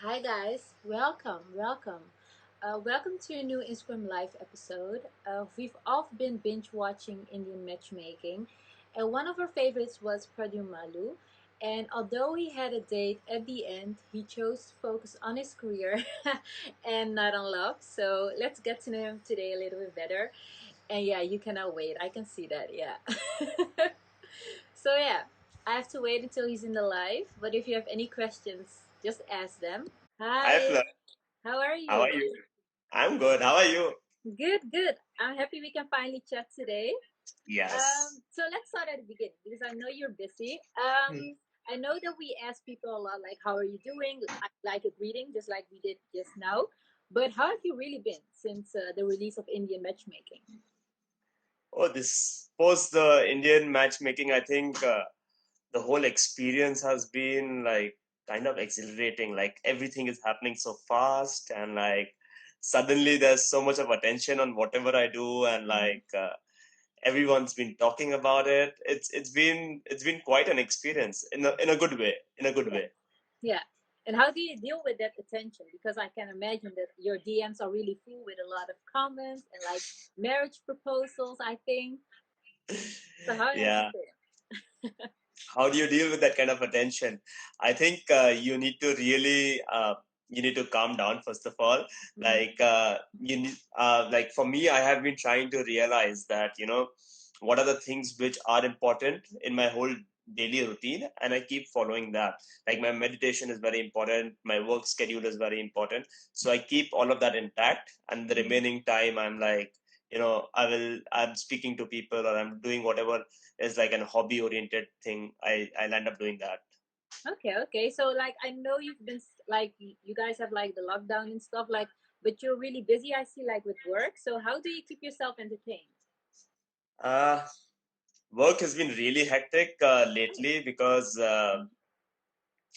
Hi guys, welcome to a new Instagram Live episode. We've all been binge watching Indian matchmaking, and one of our favorites was Pradhyuman Maloo. And although he had a date at the end, he chose to focus on his career and not on love. So let's get to know him today a little bit better. And yeah, you cannot wait. I can see that. Yeah. So yeah, I have to wait until he's in the live. But if you have any questions, just ask them. Hi, Hi, Fleur. how are How you? are you? I'm good. How are you? Good, good. I'm happy we can finally chat today. Yes. So let's start at the beginning because I know you're busy. Hmm. I know that we ask people a lot, like, how are you doing? I like it reading, just like we did just now. But how have you really been since the release of Indian matchmaking? Oh, this post the Indian matchmaking, I think the whole experience has been like kind of exhilarating. Like everything is happening so fast, and like suddenly there's so much of attention on whatever I do, and Mhm. like everyone's been talking about it. It's been quite an experience in a good way. In a good Yeah, way. yeah. And how do you deal with that attention? Because I can imagine that your DMs are really full with a lot of comments and like marriage proposals, I think. So how have you Yeah. been? How do you deal with that kind of attention? I think you need to calm down first of all. Mhm. Like for me, I have been trying to realize that what are the things which are important in my whole daily routine, and I keep following that. Like my meditation is very important, my work schedule is very important, so I keep all of that intact, and the Mhm. remaining time I'm like, I'm speaking to people, or I'm doing whatever is like an hobby oriented thing. I'll end up doing that. Okay, okay. So like I know you've been like you guys have like the lockdown and stuff like, but you're really busy. I see like with work. So how do you keep yourself entertained? uh Work has been really hectic lately because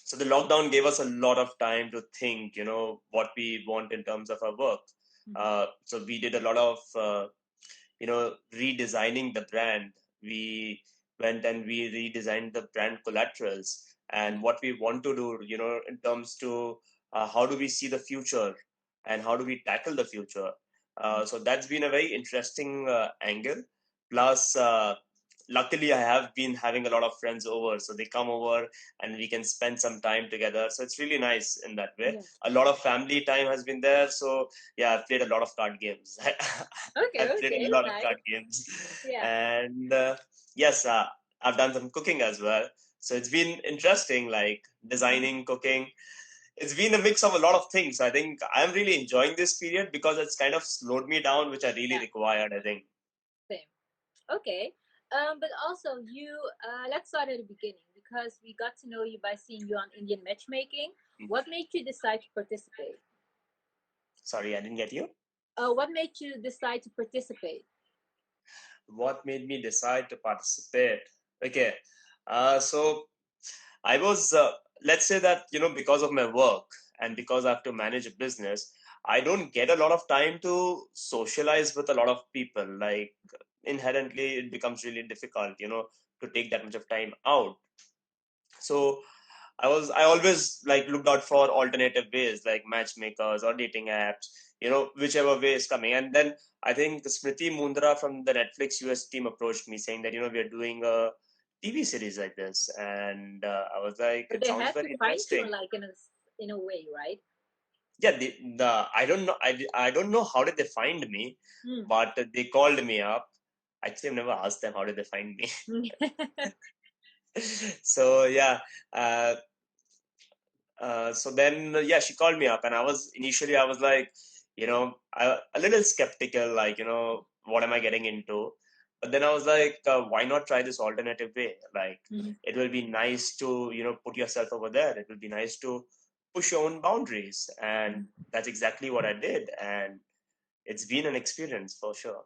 so the lockdown gave us a lot of time to think, what we want in terms of our work. Mm-hmm. So we did a lot of redesigning the brand. We went and we redesigned the brand collaterals and what we want to do, in terms to how do we see the future and how do we tackle the future. So that's been a very interesting angle. Plus, luckily, I have been having a lot of friends over, so they come over and we can spend some time together. So it's really nice in that way. Yeah. A lot of family time has been there. So yeah, I've played a lot of card games. Okay, I've played okay, a lot of nice. card games, Yeah. and yes, I've done some cooking as well. So it's been interesting, like Mhm. designing, cooking. It's been a mix of a lot of things. I think I'm really enjoying this period because it's kind of slowed me down, which I really Yeah. required. I think. Same. Okay. But also you let's start at the beginning because we got to know you by seeing you on Indian matchmaking. What made you decide to participate? Sorry, I didn't get you. What made you decide to participate? What made me decide to participate? Okay, so I was, let's say that, because of my work and because I have to manage a business, I don't get a lot of time to socialize with a lot of people. Like, inherently, it becomes really difficult, to take that much of time out. So, I always like looked out for alternative ways like matchmakers or dating apps, whichever way is coming. And then I think the Smriti Mundra from the Netflix US team approached me saying that, we are doing a TV series like this. And I was like, But it they sounds had very to find you interesting. like in a way, right? Yeah, I don't know. I don't know how did they find me, Hmm. but they called me up. Actually, I've never asked them how did they find me. So yeah, uh, so then yeah, she called me up, and I was like, a little skeptical, like, what am I getting into? But then I was like, why not try this alternative way? Like, Mhm. it will be nice to, put yourself over there. It will be nice to push your own boundaries, and that's exactly what I did, and it's been an experience for sure.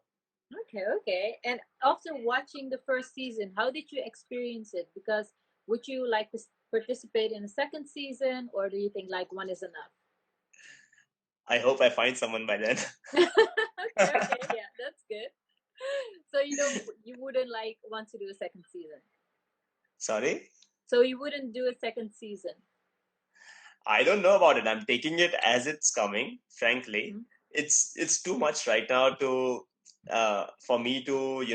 Okay, okay. And after watching the first season, how did you experience it? Because would you like to participate in a second season, or do you think like one is enough? I hope I find someone by then. Okay, okay, yeah, that's good. So you wouldn't like want to do a second season. Sorry. So you wouldn't do a second season. I don't know about it. I'm taking it as it's coming. Frankly, Mhm. it's too much right now to for me to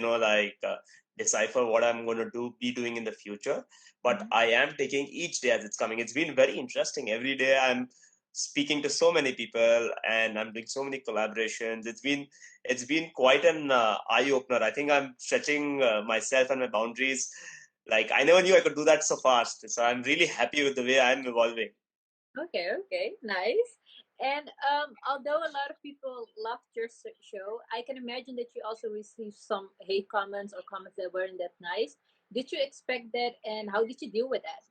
decipher what I'm going to be doing in the future. But Mhm. I am taking each day as it's coming. It's been very interesting. Every day I'm speaking to so many people and I'm doing so many collaborations. It's been quite an eye opener. I think I'm stretching myself and my boundaries. Like I never knew I could do that so fast. So I'm really happy with the way I'm evolving. Okay, okay, nice. And although a lot of people loved your show, I can imagine that you also received some hate comments or comments that weren't that nice. Did you expect that, and how did you deal with that?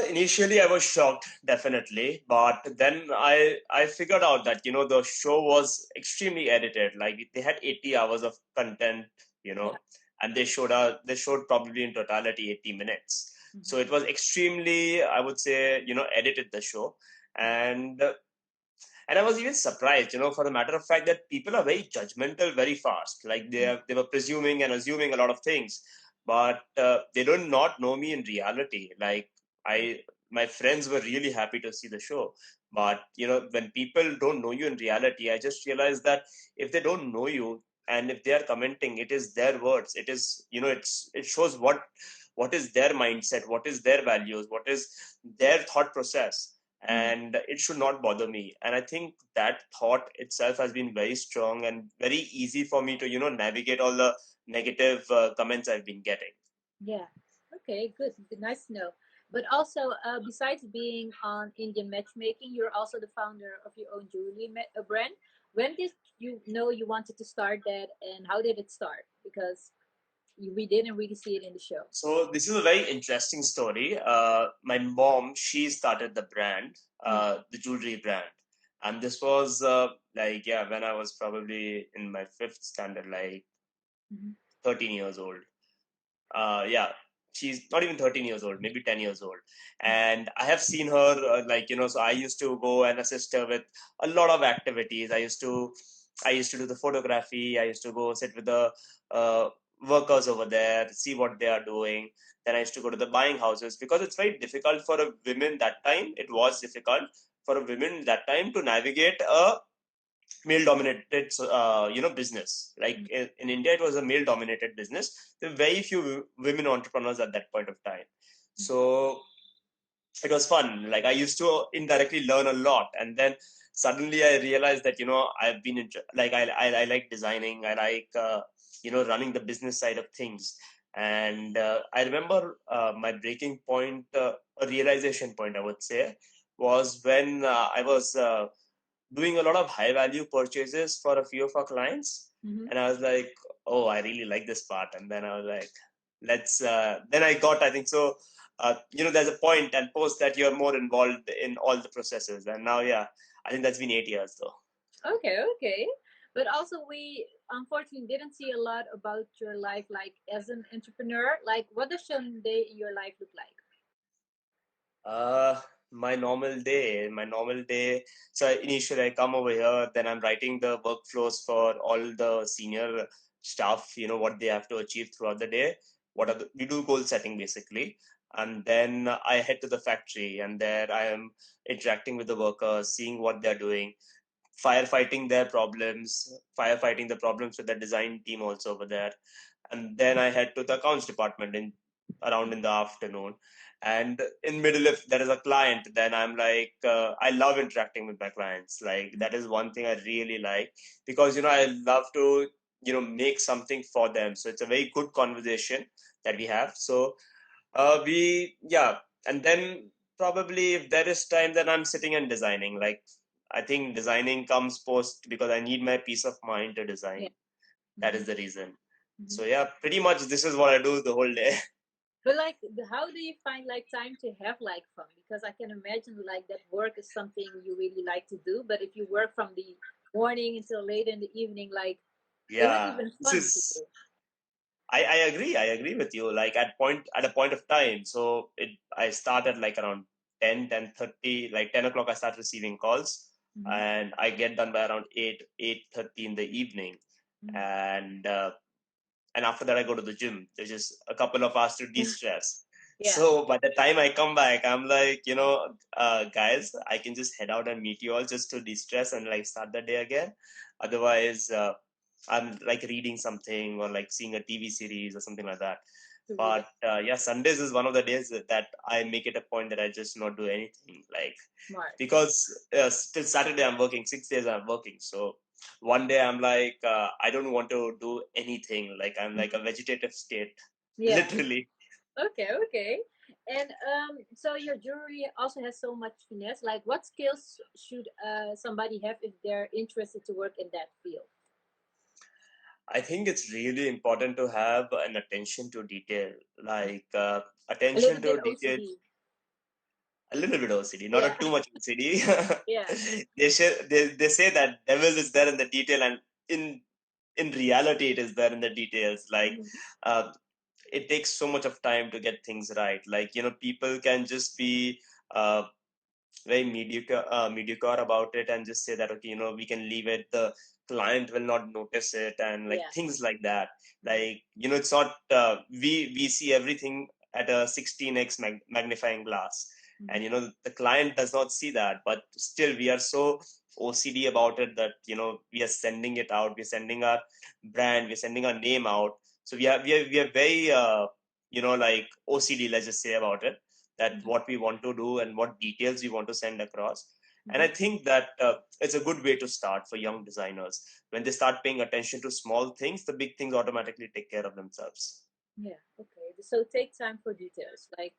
Initially, I was shocked, definitely, but then I figured out that the show was extremely edited. Like they had 80 hours of content, Yeah. and they showed probably in totality 80 minutes. So Mm-hmm. it was extremely, I would say, edited the show, and and I was even surprised, for the matter of fact that people are very judgmental very fast. Like they were presuming and assuming a lot of things, but they do not know me in reality. Like I, my friends were really happy to see the show, but when people don't know you in reality, I just realized that if they don't know you and if they are commenting, it is their words. It is it shows what is their mindset, what is their values, what is their thought process, Mm-hmm. and it should not bother me. And I think that thought itself has been very strong and very easy for me to navigate all the negative comments I've been getting. Yeah. Okay, good. Nice to know. But also, besides being on Indian matchmaking, you're also the founder of your own jewelry brand. When did you know you wanted to start that, and how did it start? Because we didn't really see it in the show. So this is a very interesting story. My mom, she started the brand, Yeah. the jewelry brand, and this was when I was probably in my fifth standard, like Mm-hmm. 13 years old. Yeah, she's not even 13 years old, maybe 10 years old. And I have seen her, so I used to go and assist her with a lot of activities. I used to do the photography. I used to go sit with the uh, workers over there, see what they are doing. Then I used to go to the buying houses because it's very difficult for a women that time. It was difficult for a women that time to navigate a male dominated business. Like in India, it was a male dominated business. There were very few women entrepreneurs at that point of time. So it was fun. Like I used to indirectly learn a lot, and then suddenly I realized that I've been I like designing. I like running the business side of things. And I remember my breaking point, a realization point, I would say, was when I was doing a lot of high value purchases for a few of our clients. Mm-hmm. And I was like, oh, I really like this part. And then I was like, then I got, I think so, there's a point and post that you're more involved in all the processes. And now, yeah, I think that's been 8 years though. Okay, okay. But also, we unfortunately didn't see a lot about your life, like as an entrepreneur. Like, what does your day in your life look like? Uh, my normal day. So initially I come over here, then I'm writing the workflows for all the senior staff, what they have to achieve throughout the day. We do goal setting basically. And then I head to the factory and there I am interacting with the workers, seeing what they're doing, firefighting the problems with the design team also over there. And then I head to the accounts department in around in the afternoon. And in middle, if there is a client, then I'm like, I love interacting with my clients. Like that is one thing I really like because I love to make something for them. So it's a very good conversation that we have. So we yeah, and then probably if there is time, then I'm sitting and designing. Like I think designing comes post because I need my peace of mind to Yeah. design. That Mm-hmm. is the reason. Mm-hmm. So yeah, pretty much this is what I do the whole day. But like, how do you find like time to have like fun? Because I can imagine like that work is something you really like to do. But if you work from the morning until late in the evening, like, is it Yeah, even this fun to is. do? I agree with you. Like at a point of time, so I started like around 10:30, like 10 o'clock. I start receiving calls, Mm-hmm. and I get done by around 8:30 in the evening, and and after that I go to the gym. There's just a couple of hours to de-stress. Yeah. So by the time I come back, I'm like, guys, I can just head out and meet you all just to de-stress and like start the day again. Otherwise, I'm like reading something or like seeing a TV series or something like that. Really But yeah, Sundays is one of the days that I make it a point that I just not do anything. Like, smart. because till Saturday I'm working, 6 days I'm working. So one day I'm like, I don't want to do anything. Like I'm like a vegetative state, Yeah. literally. Okay. Okay. And so your jewelry also has so much finesse. Like, what skills should somebody have if they're interested to work in that field? I think it's really important to have an attention to detail, like A little attention bit to detail, OCD. a little bit OCD, not Yeah. a too much OCD. Yeah. They say that devil is there in the detail, and in in reality, it is there in the details. Like Mhm. uh, it takes so much of time to get things right. Like people can just be very mediocre about it and just say that, okay, we can leave it, the client will not notice it, and like Yeah. things like that. Like it's not we see everything at a 16x magnifying glass, Mhm. and the client does not see that, but still we are so OCD about it that we are sending it out, we're sending our brand, we're sending our name out. So we are very like OCD, let's just say, about it, that Mhm. what we want to do and what details we want to send across. And Mhm. I think that it's a good way to start for young designers. When they start paying attention to small things, the big things automatically take care of themselves. Yeah. Okay. So take time for details. Like,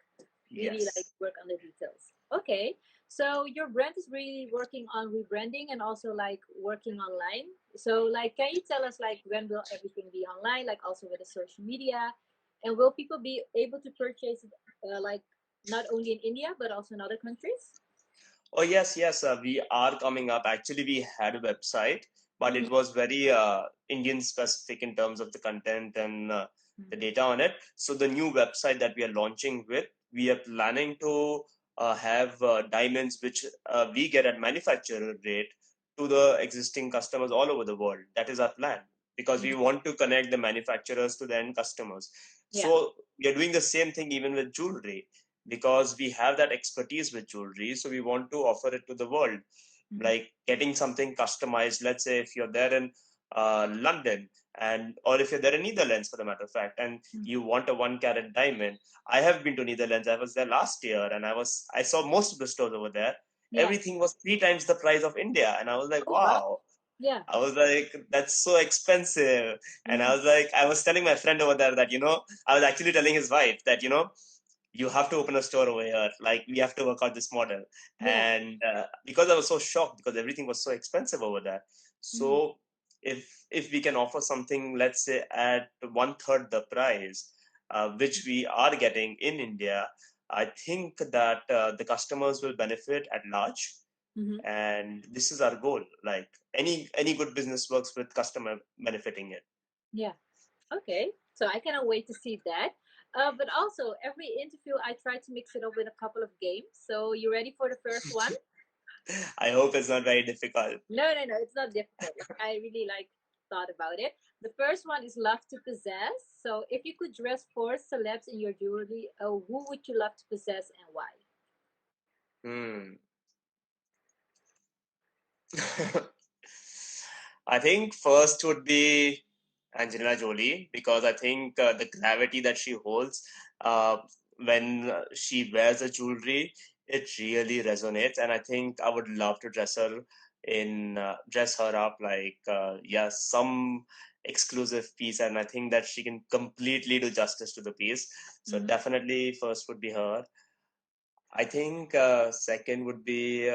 really like Yes. work on the details. Okay. So your brand is really working on rebranding and also like working online. So like, can you tell us like when will everything be online? Like also with the social media, and will people be able to purchase it like not only in India but also in other countries? Oh, yes, yes. We are coming up. Actually, we had a website, but it Mm-hmm. was very Indian specific in terms of the content and the data on it. So the new website that we are launching with, we are planning to have diamonds which we get at manufacturer rate to the existing customers all over the world. That is our plan, because we Mm-hmm. want to connect the manufacturers to the end customers. Yeah. So we are doing the same thing even with jewelry, because we have that expertise with jewelry, so we want to offer it to the world, Mm-hmm. like getting something customized. Let's say if you're there in London, and or if you're there in Netherlands for the matter of fact, and you want a 1 carat diamond. I have been to Netherlands, I was there last year, and I saw most of the stores over there. Yeah. Everything was 3 times the price of India, and I was like, Oh wow. wow. Yeah. I was like, that's so expensive. And Mm-hmm. I was like, I was telling my friend over there that, I was actually telling his wife that, you have to open a store over here. Like, we have to work out this model. Yeah. And because I was so shocked, because everything was so expensive over there. Mm-hmm. So if we can offer something, let's say at one third the price, which we are getting in India, I think that the customers will benefit at large, Mm-hmm. and this is our goal. Like any good business works with customer benefiting it. Yeah. Okay, so I cannot wait to see that. But also, every interview I try to mix it up with a couple of games. So you ready for the first one? I hope it's not very difficult. No, no, no, it's not difficult. Like, I really like thought about it. The first one is love to possess. So if you could dress four celebs in your jewelry, who would you love to possess and why? Hmm. I think first would be Angelina Jolie, because I think the gravity that she holds uh, when she wears a jewelry, it really resonates, and I think I would love to dress her up like yeah, some exclusive piece, and I think that she can completely do justice to the piece. So Mm-hmm. definitely first would be her. I think second would be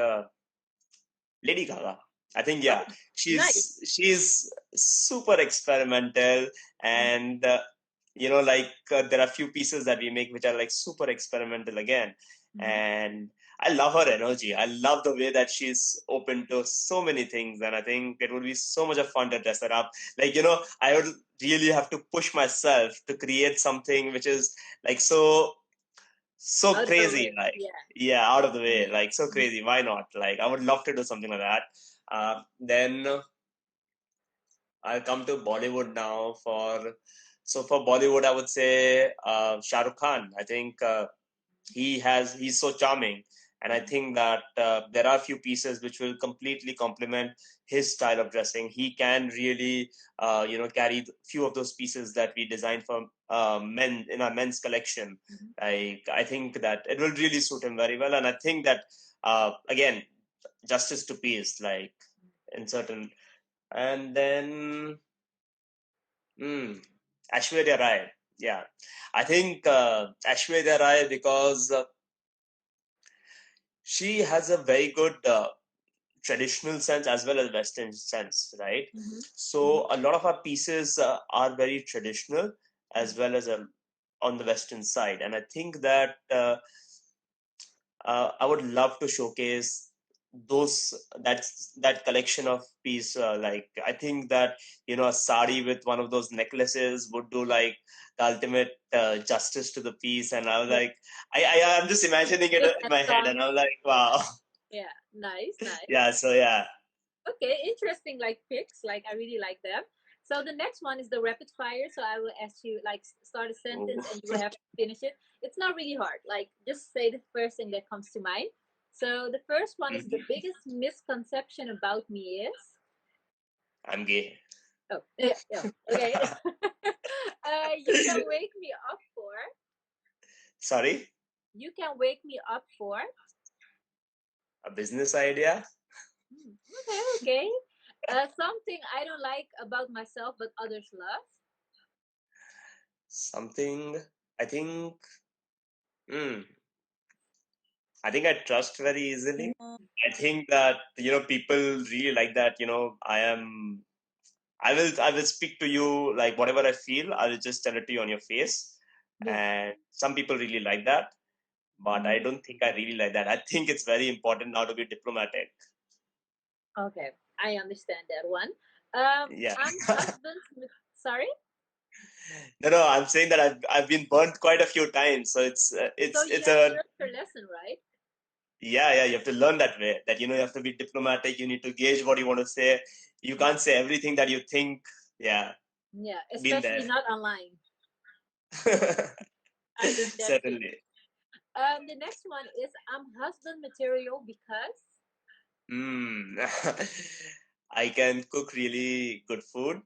Lady Gaga. I think, yeah, Oh, nice. she's super experimental, and like there are few pieces that we make which are like super experimental again, Mm-hmm. and I love her energy. I love the way that she's open to so many things, and I think it would be so much of fun to dress her up. Like I would really have to push myself to create something which is like so Out of the crazy, way. like, Yeah. yeah, out of the way, like so Mhm. crazy. Why not? Like, I would love to do something like that. Then I'll come to Bollywood now for So for Bollywood, I would say Shah Rukh Khan. I think he's so charming, and I think that there are a few pieces which will completely complement his style of dressing. He can really carry few of those pieces that we designed for men in our men's collection. Like, I think that it will really suit him very well, and I think that again, justice to peace, like in certain. And then Ashwarya Rai. Yeah, I think Ashwarya Rai, because she has a very good traditional sense as well as Western sense, right? So a lot of our pieces are very traditional as well as on the Western side, and I think that I would love to showcase those that collection of piece. Like, I think that a sari with one of those necklaces would do like the ultimate justice to the piece. And I was like, I'm just imagining it in my head, and I'm like, wow. Yeah, nice. Yeah. So yeah. Okay, interesting. Like picks. Like I really like them. So the next one is the rapid fire. So I will ask you like start a sentence and you will have to finish it. It's not really hard. Like just say the first thing that comes to mind. So the first one is the biggest misconception about me is I'm gay. Oh, yeah. Okay. You can wake me up for. Sorry? You can wake me up for. A business idea? Okay. Something I don't like about myself but others love. Something, I think, I think I trust very easily. I think that, people really like that, I will speak to you like whatever I feel, I will just tell it to you on your face. Yeah. And some people really like that, but I don't think I really like that. I think it's very important now to be diplomatic. Okay, I understand that one. Yeah. I'm husband's. Sorry. No, I'm saying that I've been burnt quite a few times, so it's So you it's have a learned your lesson, right? yeah, you have to learn that way. That you have to be diplomatic. You need to gauge what you want to say. You can't say everything that you think. Yeah, Yeah, been there. especially not online. I've done that too. Certainly. The next one is I'm husband material because. I can cook really good food,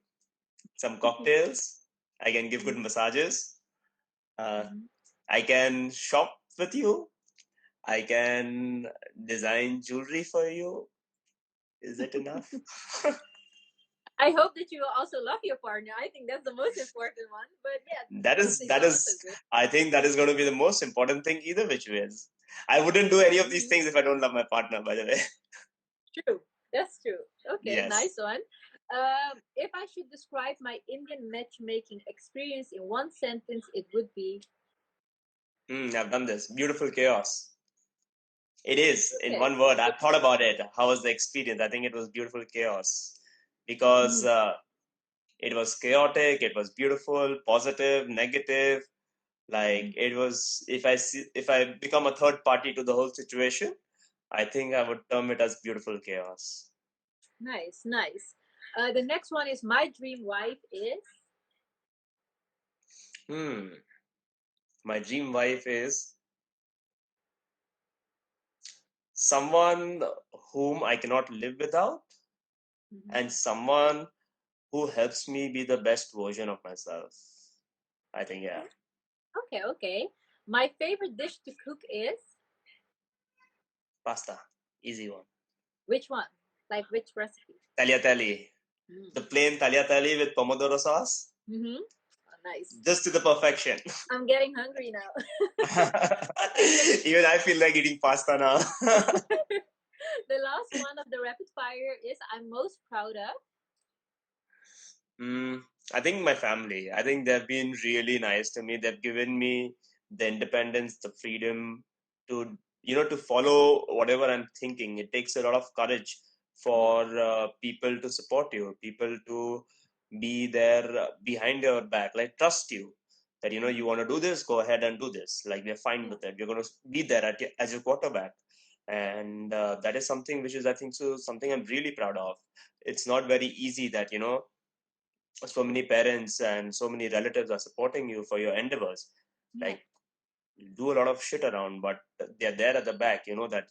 some cocktails. I can give good massages. I can shop with you. I can design jewelry for you. Is it enough? I hope that you also love your partner. I think that's the most important one. But yeah, that is I think that is going to be the most important thing either which ways. I wouldn't do any of these things if I don't love my partner, by the way. True. That's true. Okay, Yes. nice one. If I should describe my Indian matchmaking experience in one sentence, it would be I've done this. Beautiful chaos. It is, in okay. one word. I thought about it. How was the experience? I think it was beautiful chaos because it was chaotic, it was beautiful, positive, negative. Like, it was, if I become a third party to the whole situation, I think I would term it as beautiful chaos. Nice. The next one is my dream wife is. My dream wife is someone whom I cannot live without, and someone who helps me be the best version of myself. I think, yeah. Okay. My favorite dish to cook is. Pasta. Easy one. Which one? Like which recipe? Tagliatelle. The plain tagliatelle with pomodoro sauce. Oh, nice. Just to the perfection. I'm getting hungry now. Even I feel like eating pasta now. The last one of the rapid fire is I'm most proud of. I think my family. I think they've been really nice to me. They've given me the independence, the freedom to to follow whatever I'm thinking. It takes a lot of courage for people to support you, people to be there behind your back, like trust you that you want to do this, go ahead and do this. Like, we're fine with it. You're going to be there as your quarterback, and that is something which is, I think, so something I'm really proud of. It's not very easy that so many parents and so many relatives are supporting you for your endeavors. Yeah. Like, do a lot of shit around, but they're there at the back, that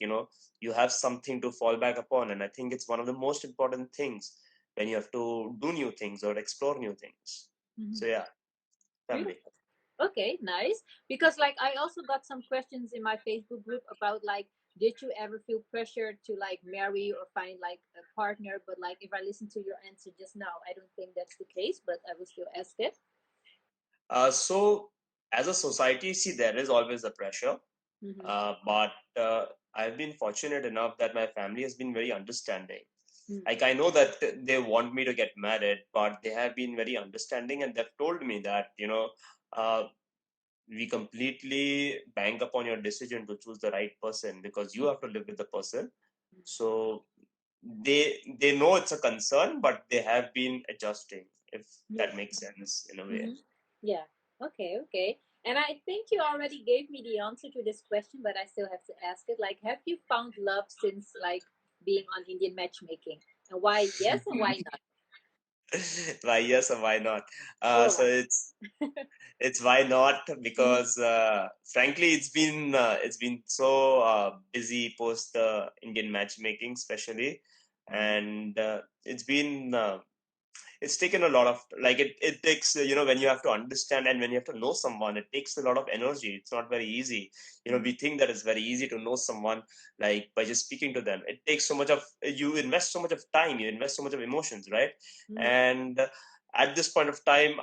you have something to fall back upon. And I think it's one of the most important things when you have to do new things or explore new things. Mm-hmm. So yeah, family. Beautiful. Okay, nice. Because like I also got some questions in my Facebook group about like, did you ever feel pressured to like marry or find like a partner? But like if I listen to your answer just now, I don't think that's the case, but I will still ask it. So as a society, see, there is always a pressure, Mm-hmm. but I've been fortunate enough that my family has been very understanding. Mm-hmm. Like, I know that they want me to get married, but they have been very understanding, and they've told me that uh, we completely bank upon your decision to choose the right person, because you have to live with the person. So they know it's a concern, but they have been adjusting, if Yeah. that makes sense in a way. Mm-hmm. Yeah. Okay. Okay. And I think you already gave me the answer to this question, but I still have to ask it. Like, have you found love since like being on Indian matchmaking? And why yes and why not? Why yes or why not? Or So it's why not, mm-hmm. because frankly it's been so busy post Indian matchmaking especially, Mm-hmm. and it's taken a lot of, like, it takes, when you have to understand and when you have to know someone, it takes a lot of energy. It's not very easy. We think that it's very easy to know someone, like, by just speaking to them. It takes so much of, you invest so much of time, you invest so much of emotions, right? Mm-hmm. And at this point of time,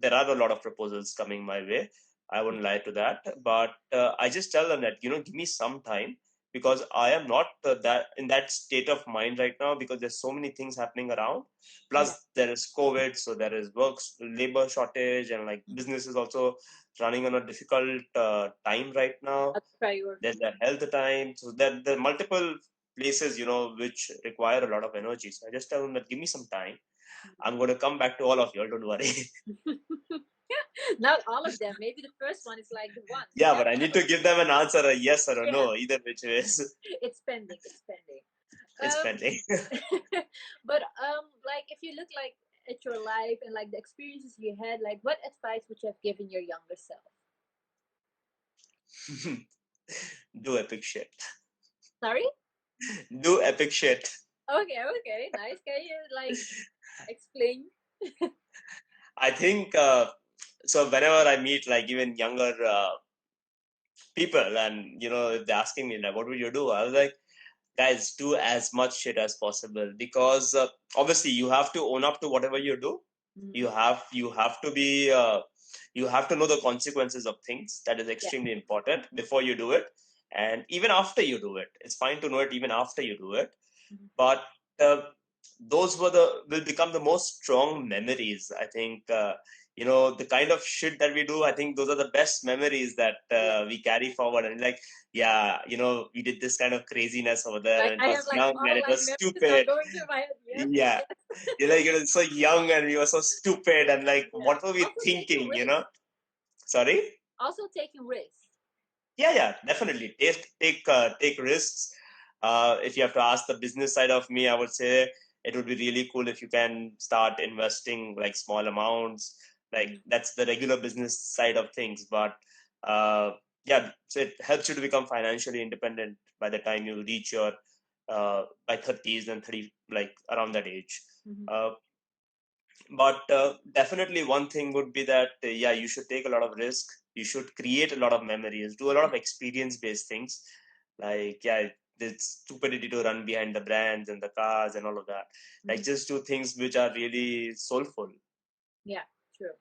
there are a lot of proposals coming my way. I wouldn't lie to that, but I just tell them that, give me some time, because I am not that in that state of mind right now, because there's so many things happening around. Yeah. Plus there is COVID, so there is labor shortage, and like business is also running on a difficult time right now. A priority. There's the health time, so there are multiple places, which require a lot of energy. So I just tell them that, give me some time. I'm going to come back to all of you, don't worry. Not all of them. Maybe the first one is like the one. You Yeah, but never I need know. to give them an answer, a yes or a Yeah, no, either which is. it's pending. It's pending. It's pending. But like if you look like at your life and like the experiences you had, like what advice would you have given your younger self? Do epic shit. Sorry. Do epic shit. Okay. Okay. Nice. Can you like explain? I think so. Whenever I meet, like, even younger people, and if they're asking me like, what would you do, I was like, guys, do as much shit as possible, because obviously you have to own up to whatever you do. Mm-hmm. You have to be you have to know the consequences of things. That is Yeah. extremely important before you do it, and even after you do it, it's fine to know it even after you do it. Mm-hmm. But uh, those will become the most strong memories, I think. The kind of shit that we do, I think those are the best memories that Yeah. we carry forward. And like, yeah, we did this kind of craziness over there, Like and it I have was like young and all it like was memories now stupid. going through my head. Yes. Yeah, Yes. you're like, so young and we were so stupid, and like, Yeah. what were we Also taking thinking, risks. Sorry. Also taking risks. Yeah, definitely take risks. If you have to ask the business side of me, I would say it would be really cool if you can start investing like small amounts. Like, Mm-hmm. that's the regular business side of things. But uh, yeah, so it helps you to become financially independent by the time you reach your by 30s and 30, like around that age. Mm-hmm. Uh, but definitely one thing would be that, yeah, you should take a lot of risk. You should create a lot of memories, do a lot of experience based things. Like, yeah, it's stupidity to run behind the brands and the cars and all of that. Mm-hmm. Like, just do things which are really soulful. Yeah. True.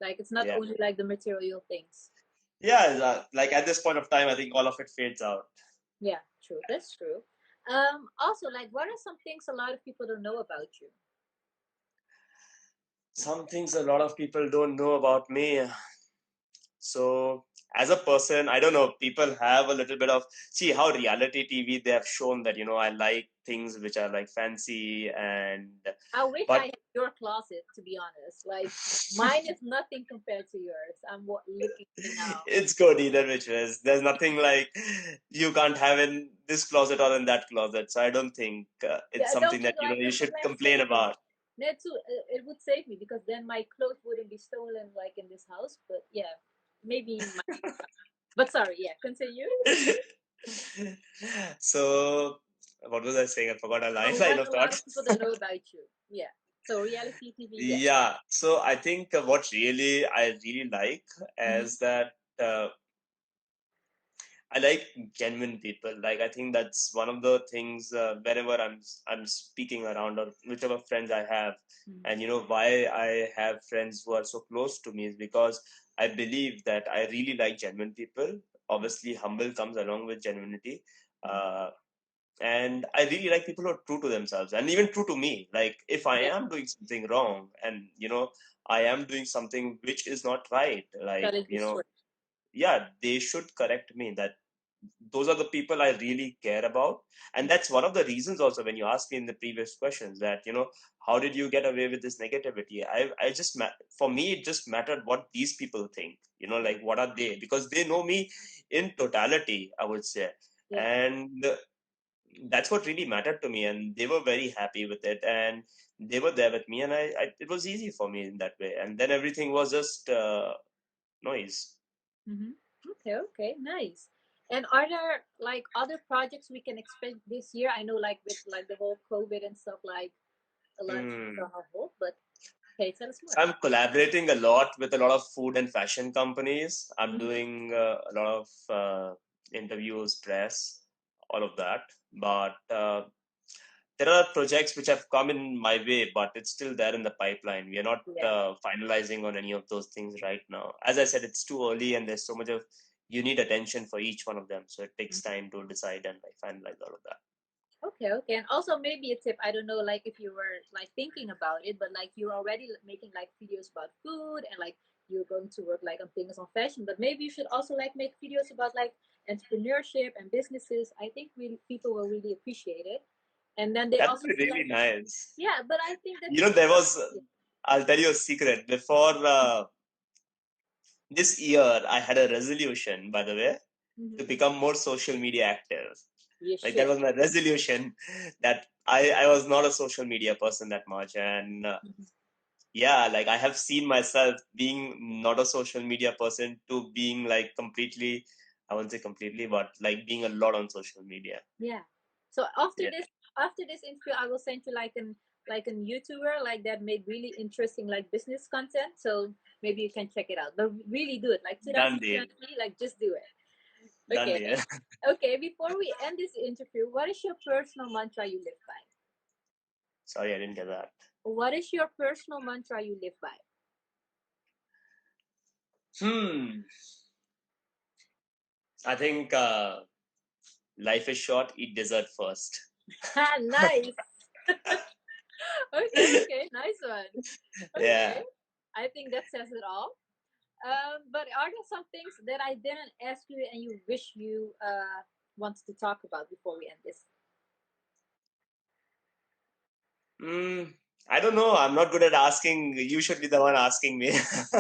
Like it's not Yeah, only like the material things. yeah, like at this point of time, I think all of it fades out. Yeah, true. That's true. Also, like, what are some things a lot of people don't know about you? Some things a lot of people don't know about me. So as a person, I don't know, people have a little bit of, see how reality TV, they have shown that, I like things which are like fancy, and I wish I but had your closet, to be honest. Like, mine is nothing compared to yours. I'm looking here now. it's good either which ways. There's nothing like you can't have in this closet or in that closet. So I don't think it's Yeah, I don't something need that like you the should complain relaxation. about. That too, it would save me because then my clothes wouldn't be stolen like in this house. But yeah, maybe my. But sorry, yeah, continue. So, what was I saying? I forgot a line, Oh, line what of a thought. lot of people don't know about you. Yeah. So reality TV, yes. Yeah. So I think what I really like Mm-hmm. is that I like genuine people. Like I think that's one of the things wherever I'm speaking around or whichever friends I have, Mm-hmm. and why I have friends who are so close to me is because I believe that I really like genuine people. Obviously, humble comes along with genuinity. Uh, and I really like people who are true to themselves and even true to me. Like if I Yeah. am doing something wrong and I am doing something which is not right, like Gotta be straight. yeah, they should correct me. That those are the people I really care about. And that's one of the reasons also when you asked me in the previous questions that how did you get away with this negativity. I just for me it just mattered what these people think, like what are they, because they know me in totality, I would say. Yeah. And that's what really mattered to me, and they were very happy with it, and they were there with me, and it was easy for me in that way, and then everything was just noise. Mm-hmm. Okay. Okay. Nice. And are there like other projects we can expect this year? I know, like with like the whole COVID and stuff, like a lot of things Hmm. are on hold. But okay, tell us So more. I'm collaborating a lot with a lot of food and fashion companies. I'm Mm-hmm. doing a lot of interviews, press, all of that. But there are projects which have come in my way, but it's still there in the pipeline. We are not Yeah. finalizing on any of those things right now. As I said, it's too early, and there's so much of you need attention for each one of them. So it takes Mhm. time to decide and like finalize all of that. Okay, okay. And also maybe a tip, I don't know, like if you were like thinking about it, but like you're already making like videos about food and like you're going to work like on things on fashion, but maybe you should also like make videos about like entrepreneurship and businesses. I think really people will really appreciate it. And then they That also would be see really like, nice. yeah, but I think that There people, was, I'll tell you a secret. Before this year, I had a resolution, by the way, hmm to become more social media active. you Like that should. was my resolution, that I was not a social media person that much. And Mhm. yeah, like I have seen myself being not a social media person to being like completely, I won't say completely, but like being a lot on social media. Yeah. So Yeah, after this interview, I will send you like an YouTuber like that made really interesting like business content. So maybe you can check it out. But really do it. Like done deal. 2020, like just do it. Done Okay. deal. Okay, before we end this interview, what is your personal mantra you live by? Sorry, I didn't get that. What is your personal mantra you live by? Hmm. I think life is short, eat dessert first. Ha, nice. Okay, okay, nice one. Okay. Yeah. I think that says it all. But are there some things that I didn't ask you and you wish you wanted to talk about before we end this? Mm, I don't know. I'm not good at asking. You should be the one asking me.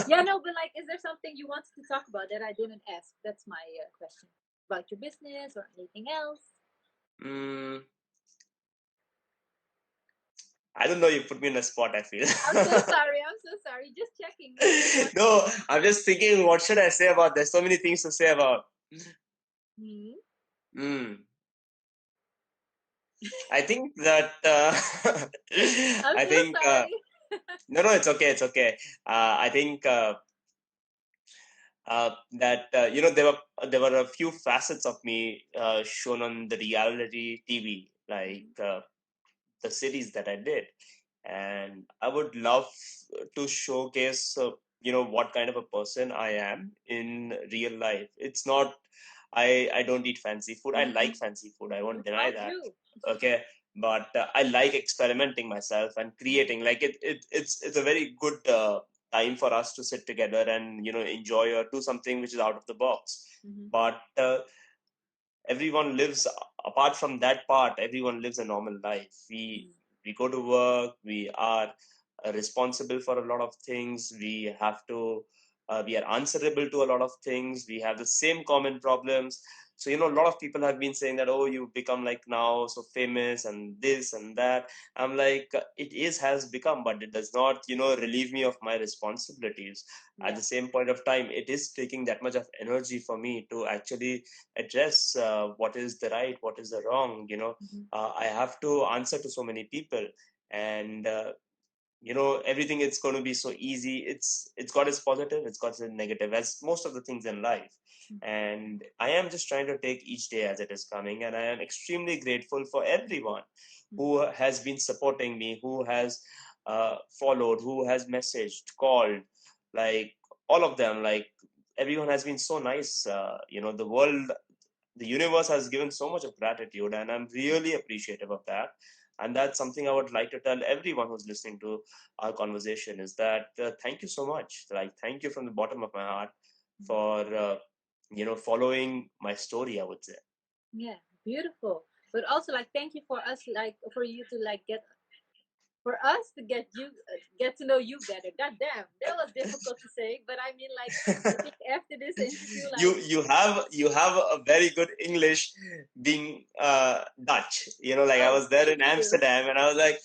Yeah, no, but like, is there something you wanted to talk about that I didn't ask? That's my question. About your business or anything else? mm, I don't know. You put me in a spot, I feel. I'm so sorry. I'm so sorry. Just checking. Maybe you want. No, I'm just thinking, what should I say about? There's so many things to say about. Hmm? Mm. I think that I'm I so think sorry. no, no, it's okay, it's okay. I think that there were a few facets of me shown on the reality TV, like the series that I did, and I would love to showcase what kind of a person I am in real life. It's not I don't eat fancy food. I like fancy food. I won't We deny all that. do. Okay, but I like experimenting myself and creating. Like it's a very good time for us to sit together and enjoy or do something which is out of the box. Mm-hmm. But everyone lives, apart from that part, everyone lives a normal life. We go to work, we are responsible for a lot of things, we are answerable to a lot of things, we have the same common problems. So, a lot of people have been saying that, oh, you become like now so famous and this and that. I'm like, it has become, but it does not, relieve me of my responsibilities. At Yeah. the same point of time, it is taking that much of energy for me to actually address what is the right, what is the wrong. Mm-hmm. I have to answer to so many people, and everything is going to be so easy. It's got its positive, it's got its negative, as most of the things in life. And I am just trying to take each day as it is coming, and I am extremely grateful for everyone who has been supporting me, who has followed, who has messaged, called, like all of them. Like everyone has been so nice. The world, the universe has given so much of gratitude, and I'm really appreciative of that. And that's something I would like to tell everyone who's listening to our conversation, is that thank you so much. Like, thank you from the bottom of my heart for following my story, I would say. Yeah, beautiful. But also, like, thank you for us, like, for you to like for us to get to know you better. God damn, that was difficult to say, but I mean, like, I think after this interview, you like, you have a very good English, being Dutch. Like I oh, was there thank in you. Amsterdam, and I was like,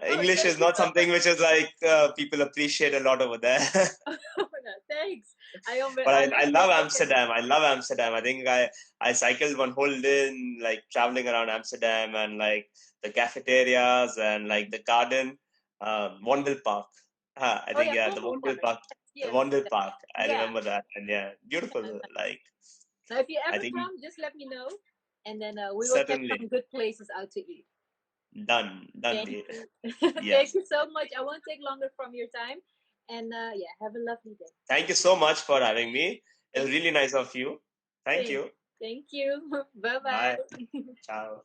Oh, English thank is you not so much. something which is like people appreciate a lot over there. Oh, no, thanks. But I, I I like your love sarcasm. Amsterdam. I love Amsterdam. I think I cycled one whole day in, like, traveling around Amsterdam, and like the cafeterias and like the garden, Wandel Park. I Oh think, yeah, yeah, the Vondelpark. Wandel Park. The Yes, Wandel yes. Park. I Yeah. remember that, and yeah, beautiful. Like, Now, if you I ever think, come, just let me know, and then we will check certainly some good places out to eat. done Thank deal. you. Thank Yes. you so much. I won't take longer from your time, and yeah, have a lovely day. Thank you so much for having me. It was Thank really nice of you. Thank you. you. Thank you. Bye Bye. bye. Ciao.